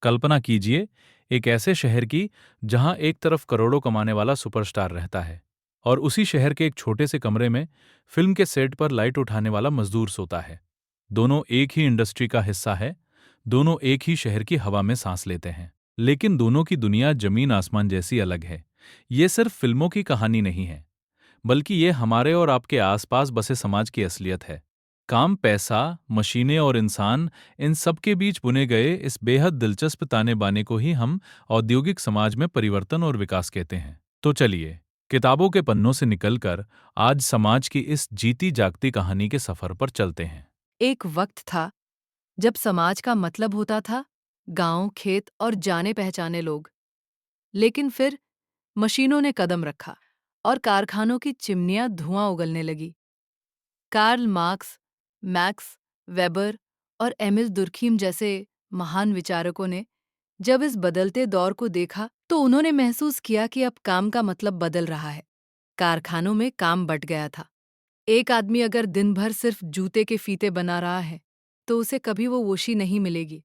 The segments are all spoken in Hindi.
कल्पना कीजिए एक ऐसे शहर की जहां एक तरफ करोड़ों कमाने वाला सुपरस्टार रहता है और उसी शहर के एक छोटे से कमरे में फिल्म के सेट पर लाइट उठाने वाला मजदूर सोता है। दोनों एक ही इंडस्ट्री का हिस्सा है, दोनों एक ही शहर की हवा में सांस लेते हैं, लेकिन दोनों की दुनिया जमीन आसमान जैसी अलग है। ये सिर्फ फिल्मों की कहानी नहीं है, बल्कि ये हमारे और आपके आसपास बसे समाज की असलियत है। काम, पैसा, मशीनें और इंसान, इन सब के बीच बुने गए इस बेहद दिलचस्प ताने बाने को ही हम औद्योगिक समाज में परिवर्तन और विकास कहते हैं। तो चलिए, किताबों के पन्नों से निकलकर आज समाज की इस जीती जागती कहानी के सफर पर चलते हैं। एक वक्त था जब समाज का मतलब होता था गांव, खेत और जाने पहचाने लोग। लेकिन फिर मशीनों ने कदम रखा और कारखानों की चिमनियां धुआं उगलने लगी। कार्ल मार्क्स, मैक्स वेबर और एमिल दुर्खीम जैसे महान विचारकों ने जब इस बदलते दौर को देखा तो उन्होंने महसूस किया कि अब काम का मतलब बदल रहा है। कारखानों में काम बंट गया था। एक आदमी अगर दिन भर सिर्फ जूते के फीते बना रहा है तो उसे कभी वो वोशी नहीं मिलेगी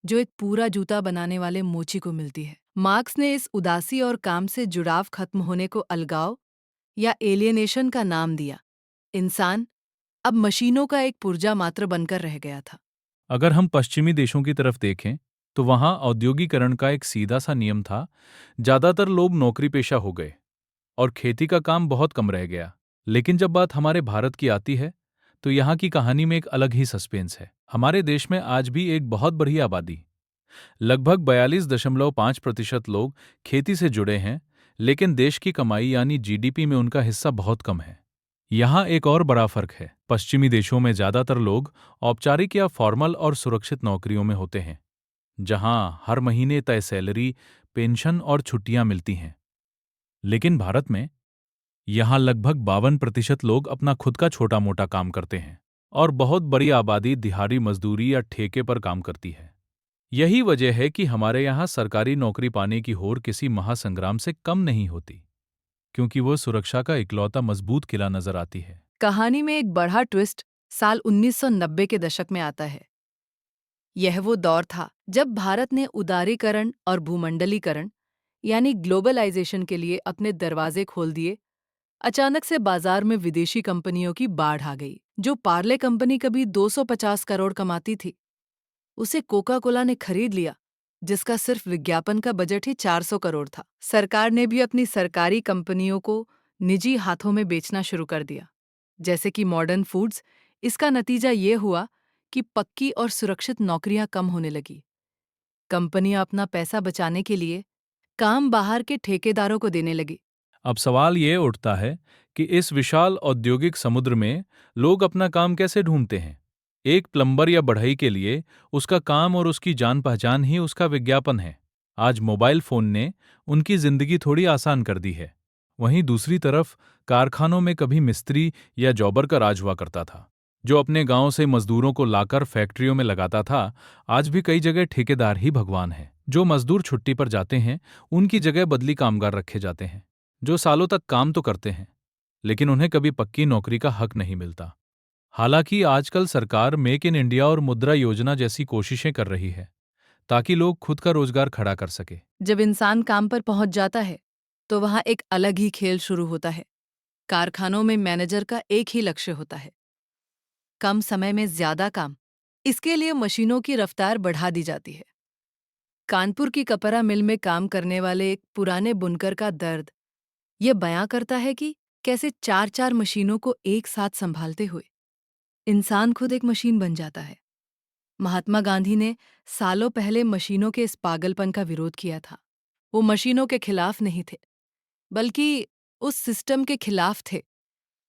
जो एक पूरा जूता बनाने वाले मोची को मिलती है। मार्क्स ने इस उदासी और काम से जुड़ाव खत्म होने को अलगाव या एलियनेशन का नाम दिया। इंसान अब मशीनों का एक पुर्जा मात्र बनकर रह गया था। अगर हम पश्चिमी देशों की तरफ देखें, तो वहाँ औद्योगिकरण का एक सीधा सा नियम था। ज़्यादातर लोग नौकरी पेशा हो गए और खेती का काम बहुत कम रह गया। लेकिन जब बात हमारे भारत की आती है, तो यहाँ की कहानी में एक अलग ही सस्पेंस है। हमारे देश में आज भी एक बहुत बड़ी आबादी, लगभग 42.5% लोग खेती से जुड़े हैं, लेकिन देश की कमाई यानी जीडीपी में उनका हिस्सा बहुत कम है। यहाँ एक और बड़ा फर्क है। पश्चिमी देशों में ज़्यादातर लोग औपचारिक या फॉर्मल और सुरक्षित नौकरियों में होते हैं, जहाँ हर महीने तय सैलरी, पेंशन और छुट्टियां मिलती हैं। लेकिन भारत में यहाँ लगभग 52% लोग अपना खुद का छोटा मोटा काम करते हैं और बहुत बड़ी आबादी दिहाड़ी मजदूरी या ठेके पर काम करती है। यही वजह है कि हमारे यहाँ सरकारी नौकरी पाने की होड़ किसी महासंग्राम से कम नहीं होती, क्योंकि वो सुरक्षा का इकलौता मजबूत किला नजर आती है। कहानी में एक बड़ा ट्विस्ट साल 1990 के दशक में आता है। यह वो दौर था जब भारत ने उदारीकरण और भूमंडलीकरण यानी ग्लोबलाइजेशन के लिए अपने दरवाजे खोल दिए। अचानक से बाजार में विदेशी कंपनियों की बाढ़ आ गई। जो पार्ले कंपनी कभी 250 करोड़ कमाती थी, उसे कोका कोला ने खरीद लिया, जिसका सिर्फ विज्ञापन का बजट ही 400 करोड़ था। सरकार ने भी अपनी सरकारी कंपनियों को निजी हाथों में बेचना शुरू कर दिया, जैसे कि मॉडर्न फूड्स। इसका नतीजा ये हुआ कि पक्की और सुरक्षित नौकरियां कम होने लगी। कंपनियां अपना पैसा बचाने के लिए काम बाहर के ठेकेदारों को देने लगी। अब सवाल ये उठता है कि इस विशाल औद्योगिक समुद्र में लोग अपना काम कैसे ढूंढते हैं। एक प्लम्बर या बढ़ई के लिए उसका काम और उसकी जान पहचान ही उसका विज्ञापन है। आज मोबाइल फोन ने उनकी जिंदगी थोड़ी आसान कर दी है। वहीं दूसरी तरफ कारखानों में कभी मिस्त्री या जॉबर का राज हुआ करता था, जो अपने गांव से मजदूरों को लाकर फैक्ट्रियों में लगाता था। आज भी कई जगह ठेकेदार ही भगवान है। जो मजदूर छुट्टी पर जाते हैं, उनकी जगह बदली कामगार रखे जाते हैं, जो सालों तक काम तो करते हैं, लेकिन उन्हें कभी पक्की नौकरी का हक नहीं मिलता। हालांकि आजकल सरकार मेक इन इंडिया और मुद्रा योजना जैसी कोशिशें कर रही है, ताकि लोग खुद का रोजगार खड़ा कर सके। जब इंसान काम पर पहुंच जाता है, तो वहां एक अलग ही खेल शुरू होता है। कारखानों में मैनेजर का एक ही लक्ष्य होता है, कम समय में ज्यादा काम। इसके लिए मशीनों की रफ्तार बढ़ा दी जाती है। कानपुर की कपड़ा मिल में काम करने वाले एक पुराने बुनकर का दर्द ये बयां करता है कि कैसे चार चार मशीनों को एक साथ संभालते हुए इंसान खुद एक मशीन बन जाता है। महात्मा गांधी ने सालों पहले मशीनों के इस पागलपन का विरोध किया था। वो मशीनों के खिलाफ नहीं थे, बल्कि उस सिस्टम के खिलाफ थे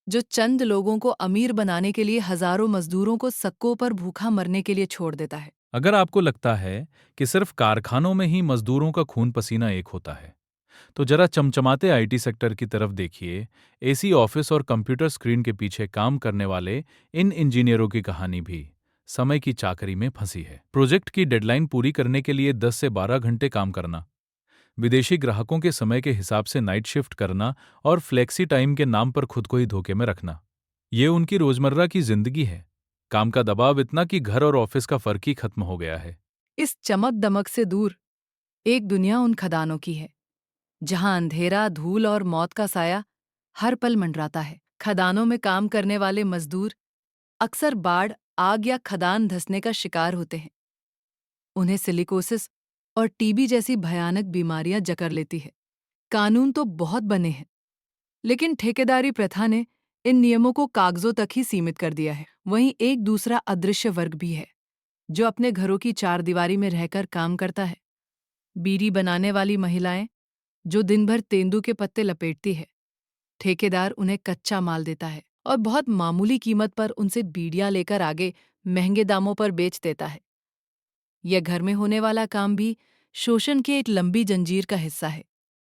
जो चंद लोगों को अमीर बनाने के लिए हजारों मजदूरों को सक्कों पर भूखा मरने के लिए छोड़ देता है। अगर आपको लगता है कि सिर्फ कारखानों में ही मजदूरों का खून पसीना एक होता है, तो जरा चमचमाते आईटी सेक्टर की तरफ देखिए। एसी ऑफिस और कंप्यूटर स्क्रीन के पीछे काम करने वाले इन इंजीनियरों की कहानी भी समय की चाकरी में फंसी है। प्रोजेक्ट की डेडलाइन पूरी करने के लिए 10 से 12 घंटे काम करना, विदेशी ग्राहकों के समय के हिसाब से नाइट शिफ्ट करना और फ्लेक्सी टाइम के नाम पर खुद को ही धोखे में रखना, ये उनकी रोजमर्रा की जिंदगी है। काम का दबाव इतना कि घर और ऑफिस का फर्क ही खत्म हो गया है। इस चमक दमक से दूर एक दुनिया उन खदानों की है जहां अंधेरा, धूल और मौत का साया हर पल मंडराता है। खदानों में काम करने वाले मजदूर अक्सर बाढ़, आग या खदान धंसने का शिकार होते हैं। उन्हें सिलिकोसिस और टीबी जैसी भयानक बीमारियां जकड़ लेती है। कानून तो बहुत बने हैं, लेकिन ठेकेदारी प्रथा ने इन नियमों को कागजों तक ही सीमित कर दिया है। वहीं एक दूसरा अदृश्य वर्ग भी है जो अपने घरों की चारदीवारी में रहकर काम करता है। बीड़ी बनाने वाली महिलाएं जो दिन भर तेंदू के पत्ते लपेटती है। ठेकेदार उन्हें कच्चा माल देता है और बहुत मामूली कीमत पर उनसे बीड़ियां लेकर आगे महंगे दामों पर बेच देता है। यह घर में होने वाला काम भी शोषण की एक लंबी जंजीर का हिस्सा है।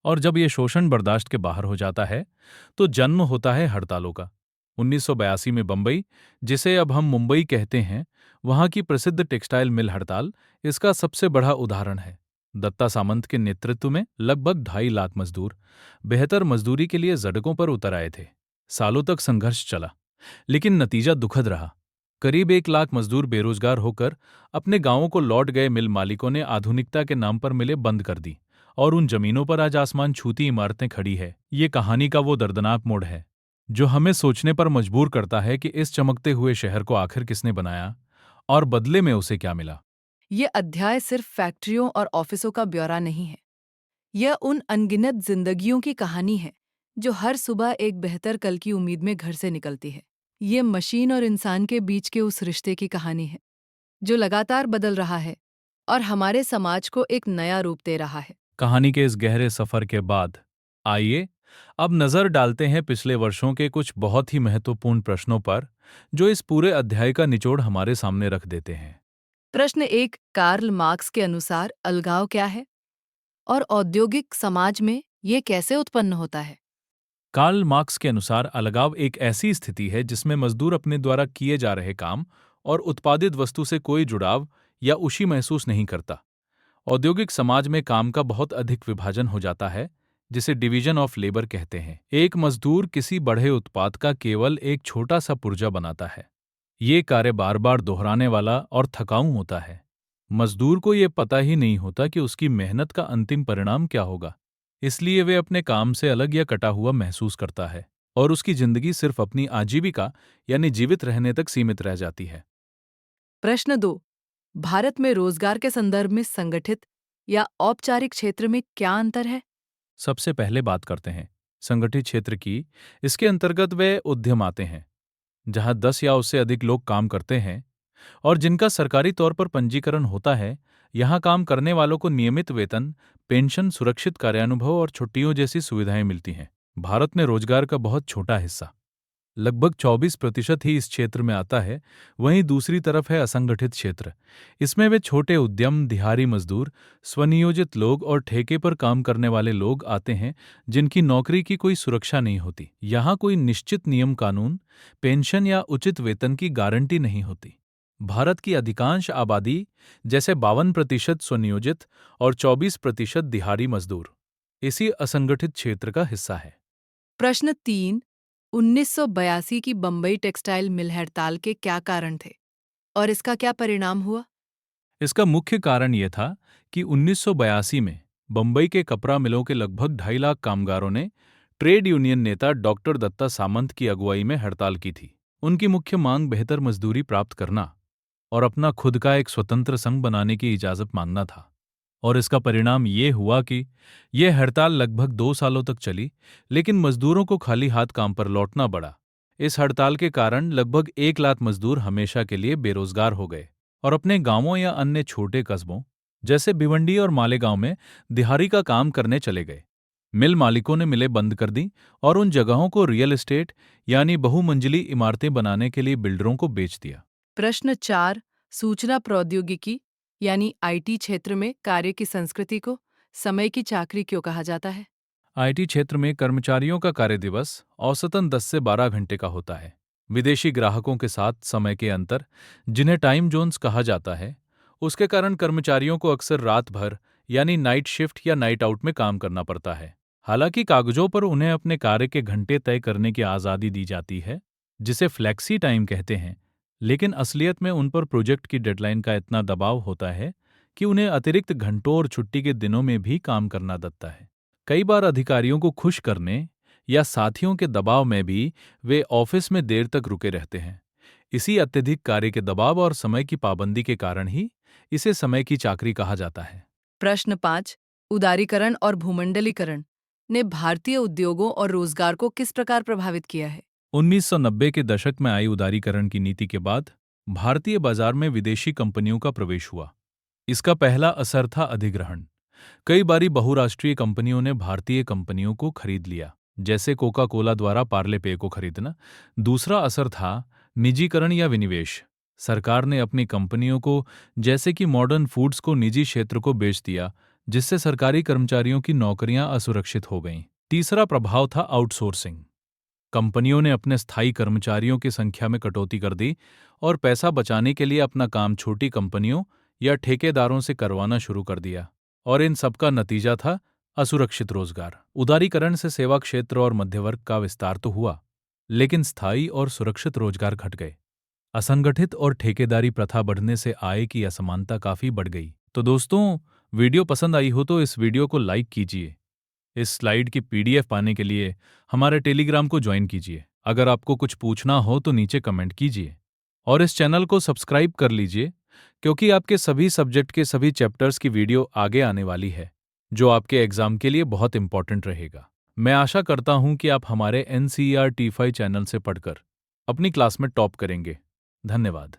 और जब ये शोषण बर्दाश्त के बाहर हो जाता है तो जन्म होता है हड़तालों का। 1982 में बंबई, जिसे अब हम मुंबई कहते हैं, वहां की प्रसिद्ध टेक्सटाइल मिल हड़ताल इसका सबसे बड़ा उदाहरण है। दत्ता सामंत के नेतृत्व में लगभग 2.5 लाख मजदूर बेहतर मजदूरी के लिए सड़कों पर उतर आए थे। सालों तक संघर्ष चला, लेकिन नतीजा दुखद रहा। करीब 1 लाख मजदूर बेरोजगार होकर अपने गांवों को लौट गए। मिल मालिकों ने आधुनिकता के नाम पर मिलें बंद कर दी और उन जमीनों पर आज आसमान छूती इमारतें खड़ी है। ये कहानी का वो दर्दनाक मोड़ है जो हमें सोचने पर मजबूर करता है कि इस चमकते हुए शहर को आखिर किसने बनाया और बदले में उसे क्या मिला। ये अध्याय सिर्फ फैक्ट्रियों और ऑफिसों का ब्यौरा नहीं है। यह उन अनगिनत जिंदगियों की कहानी है जो हर सुबह एक बेहतर कल की उम्मीद में घर से निकलती है। ये मशीन और इंसान के बीच के उस रिश्ते की कहानी है जो लगातार बदल रहा है और हमारे समाज को एक नया रूप दे रहा है। कहानी के इस गहरे सफर के बाद आइए अब नजर डालते हैं पिछले वर्षों के कुछ बहुत ही महत्वपूर्ण प्रश्नों पर जो इस पूरे अध्याय का निचोड़ हमारे सामने रख देते हैं। प्रश्न 1, कार्ल मार्क्स के अनुसार अलगाव क्या है और औद्योगिक समाज में ये कैसे उत्पन्न होता है? कार्ल मार्क्स के अनुसार अलगाव एक ऐसी स्थिति है जिसमें मजदूर अपने द्वारा किए जा रहे काम और उत्पादित वस्तु से कोई जुड़ाव या खुशी महसूस नहीं करता। औद्योगिक समाज में काम का बहुत अधिक विभाजन हो जाता है, जिसे डिवीजन ऑफ लेबर कहते हैं। एक मजदूर किसी बढ़े उत्पाद का केवल एक छोटा सा पुर्जा बनाता है। ये कार्य बार बार दोहराने वाला और थकाऊ होता है। मजदूर को ये पता ही नहीं होता कि उसकी मेहनत का अंतिम परिणाम क्या होगा, इसलिए वे अपने काम से अलग या कटा हुआ महसूस करता है और उसकी जिंदगी सिर्फ अपनी आजीविका यानी जीवित रहने तक सीमित रह जाती है। प्रश्न 2, भारत में रोजगार के संदर्भ में संगठित या औपचारिक क्षेत्र में क्या अंतर है? सबसे पहले बात करते हैं संगठित क्षेत्र की। इसके अंतर्गत वे उद्यम आते हैं जहां 10 या उससे अधिक लोग काम करते हैं और जिनका सरकारी तौर पर पंजीकरण होता है। यहां काम करने वालों को नियमित वेतन, पेंशन, सुरक्षित कार्यानुभव और छुट्टियों जैसी सुविधाएं मिलती हैं। भारत में रोजगार का बहुत छोटा हिस्सा, लगभग 24% ही इस क्षेत्र में आता है। वहीं दूसरी तरफ है असंगठित क्षेत्र। इसमें वे छोटे उद्यम, दिहाड़ी मजदूर, स्वनियोजित लोग और ठेके पर काम करने वाले लोग आते हैं जिनकी नौकरी की कोई सुरक्षा नहीं होती। यहाँ कोई निश्चित नियम कानून, पेंशन या उचित वेतन की गारंटी नहीं होती। भारत की अधिकांश आबादी, जैसे 52% स्वनियोजित और 24% दिहाड़ी मजदूर, इसी असंगठित क्षेत्र का हिस्सा है। प्रश्न 3, 1982 की बंबई टेक्सटाइल मिल हड़ताल के क्या कारण थे और इसका क्या परिणाम हुआ? इसका मुख्य कारण यह था कि 1982 में बंबई के कपड़ा मिलों के लगभग 2.5 लाख कामगारों ने ट्रेड यूनियन नेता डॉक्टर दत्ता सामंत की अगुवाई में हड़ताल की थी। उनकी मुख्य मांग बेहतर मजदूरी प्राप्त करना और अपना खुद का एक स्वतंत्र संघ बनाने की इजाजत मांगना था। और इसका परिणाम ये हुआ कि यह हड़ताल लगभग 2 सालों तक चली, लेकिन मजदूरों को खाली हाथ काम पर लौटना पड़ा। इस हड़ताल के कारण लगभग 1 लाख मजदूर हमेशा के लिए बेरोजगार हो गए और अपने गांवों या अन्य छोटे कस्बों जैसे भिवंडी और मालेगांव में दिहाड़ी का काम करने चले गए। मिल मालिकों ने मिलें बंद कर दी और उन जगहों को रियल एस्टेट यानी बहुमंजिली इमारतें बनाने के लिए बिल्डरों को बेच दिया। प्रश्न 4, सूचना प्रौद्योगिकी यानी आईटी क्षेत्र में कार्य की संस्कृति को समय की चाकरी क्यों कहा जाता है? आईटी क्षेत्र में कर्मचारियों का कार्य दिवस औसतन 10 से 12 घंटे का होता है। विदेशी ग्राहकों के साथ समय के अंतर, जिन्हें टाइम जोन्स कहा जाता है, उसके कारण कर्मचारियों को अक्सर रात भर यानी नाइट शिफ्ट या नाइट आउट में काम करना पड़ता है। हालांकि कागजों पर उन्हें अपने कार्य के घंटे तय करने की आज़ादी दी जाती है, जिसे फ्लेक्सी टाइम कहते हैं, लेकिन असलियत में उन पर प्रोजेक्ट की डेडलाइन का इतना दबाव होता है कि उन्हें अतिरिक्त घंटों और छुट्टी के दिनों में भी काम करना पड़ता है। कई बार अधिकारियों को खुश करने या साथियों के दबाव में भी वे ऑफिस में देर तक रुके रहते हैं। इसी अत्यधिक कार्य के दबाव और समय की पाबंदी के कारण ही इसे समय की चाकरी कहा जाता है। प्रश्न 5। उदारीकरण और भूमंडलीकरण ने भारतीय उद्योगों और रोजगार को किस प्रकार प्रभावित किया है? 1990 के दशक में आई उदारीकरण की नीति के बाद भारतीय बाजार में विदेशी कंपनियों का प्रवेश हुआ। इसका पहला असर था अधिग्रहण। कई बारी बहुराष्ट्रीय कंपनियों ने भारतीय कंपनियों को खरीद लिया, जैसे कोका कोला द्वारा पार्ले पेय को खरीदना। दूसरा असर था निजीकरण या विनिवेश। सरकार ने अपनी कंपनियों को, जैसे कि मॉडर्न फूड्स को, निजी क्षेत्र को बेच दिया, जिससे सरकारी कर्मचारियों की नौकरियां असुरक्षित हो गईं। तीसरा प्रभाव था आउटसोर्सिंग। कंपनियों ने अपने स्थायी कर्मचारियों की संख्या में कटौती कर दी और पैसा बचाने के लिए अपना काम छोटी कंपनियों या ठेकेदारों से करवाना शुरू कर दिया, और इन सबका नतीजा था असुरक्षित रोजगार। उदारीकरण से सेवा क्षेत्र और मध्यवर्ग का विस्तार तो हुआ, लेकिन स्थायी और सुरक्षित रोजगार घट गए। असंगठित और ठेकेदारी प्रथा बढ़ने से आय की असमानता काफी बढ़ गई। तो दोस्तों, वीडियो पसंद आई हो तो इस वीडियो को लाइक कीजिए। इस स्लाइड की पीडीएफ पाने के लिए हमारे टेलीग्राम को ज्वाइन कीजिए। अगर आपको कुछ पूछना हो तो नीचे कमेंट कीजिए और इस चैनल को सब्सक्राइब कर लीजिए, क्योंकि आपके सभी सब्जेक्ट के सभी चैप्टर्स की वीडियो आगे आने वाली है, जो आपके एग्जाम के लिए बहुत इंपॉर्टेंट रहेगा। मैं आशा करता हूं कि आप हमारे NCERT 5 चैनल से पढ़कर अपनी क्लास में टॉप करेंगे। धन्यवाद।